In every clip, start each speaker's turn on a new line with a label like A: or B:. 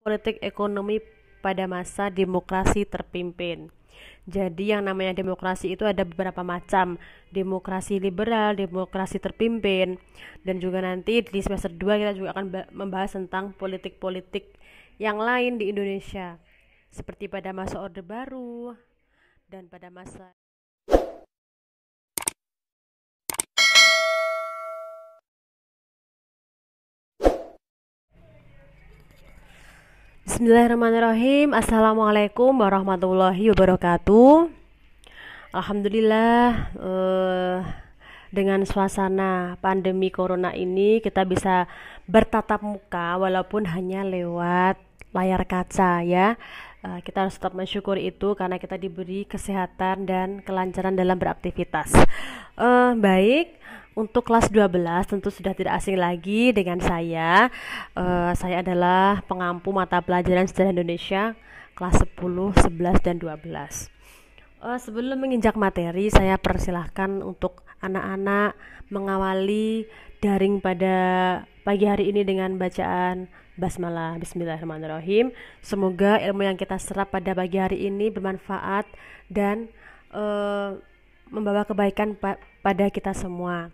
A: politik ekonomi pada masa demokrasi terpimpin. Jadi yang namanya demokrasi itu ada beberapa macam, demokrasi liberal, demokrasi terpimpin, dan juga nanti di semester 2 kita juga akan membahas tentang politik-politik yang lain di Indonesia, seperti pada masa Orde Baru dan pada masa Bismillahirrahmanirrahim. Assalamualaikum warahmatullahi wabarakatuh. Alhamdulillah, dengan suasana pandemi corona ini kita bisa bertatap muka walaupun hanya lewat layar kaca ya. Kita harus tetap mensyukuri itu karena kita diberi kesehatan dan kelancaran dalam beraktivitas. Baik, untuk kelas 12 tentu sudah tidak asing lagi dengan saya. Saya adalah pengampu mata pelajaran sejarah Indonesia kelas 10, 11, dan 12. Sebelum menginjak materi, saya persilahkan untuk anak-anak mengawali daring pada pagi hari ini dengan bacaan basmalah. Bismillahirrahmanirrahim. Semoga ilmu yang kita serap pada pagi hari ini bermanfaat dan membawa kebaikan pada kita semua.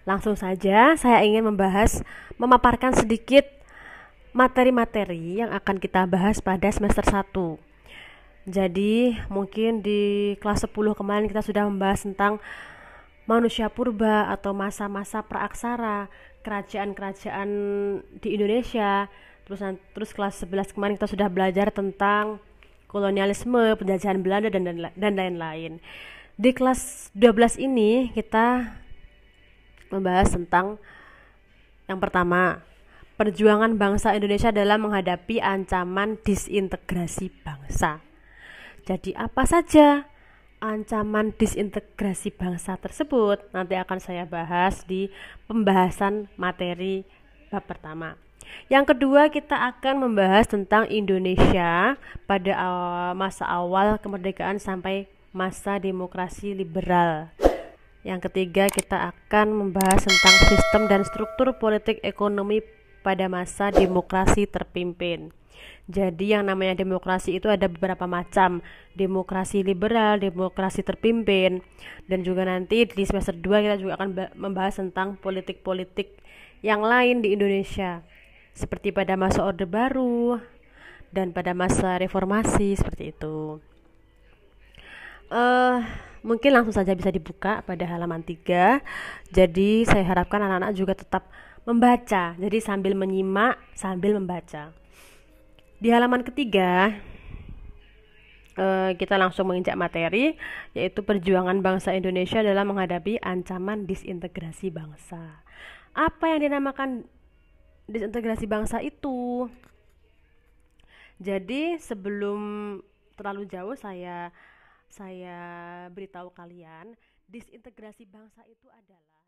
A: Langsung saja, saya ingin memaparkan sedikit materi-materi yang akan kita bahas pada semester 1. Jadi mungkin di kelas 10 kemarin kita sudah membahas tentang manusia purba atau masa-masa praaksara, kerajaan-kerajaan di Indonesia. Terus kelas 11 kemarin kita sudah belajar tentang kolonialisme, penjajahan Belanda dan lain-lain. Di kelas 12 ini kita membahas tentang yang pertama, perjuangan bangsa Indonesia dalam menghadapi ancaman disintegrasi bangsa. Jadi apa saja ancaman disintegrasi bangsa tersebut? Nanti akan saya bahas di pembahasan materi bab pertama. Yang kedua, kita akan membahas tentang Indonesia pada masa awal kemerdekaan sampai masa demokrasi liberal. Yang ketiga, kita akan membahas tentang sistem dan struktur politik ekonomi pada masa demokrasi terpimpin. Jadi yang namanya demokrasi itu ada beberapa macam, demokrasi liberal, demokrasi terpimpin, dan juga nanti di semester 2 kita juga akan membahas tentang politik-politik yang lain di Indonesia, seperti pada masa Orde Baru dan pada masa reformasi, seperti itu. Mungkin langsung saja bisa dibuka pada halaman 3. Jadi saya harapkan anak-anak juga tetap membaca, jadi sambil menyimak sambil membaca. Di halaman ketiga, kita langsung menginjak materi, yaitu perjuangan bangsa Indonesia dalam menghadapi ancaman disintegrasi bangsa. Apa yang dinamakan disintegrasi bangsa itu? Jadi sebelum terlalu jauh saya beritahu kalian, disintegrasi bangsa itu adalah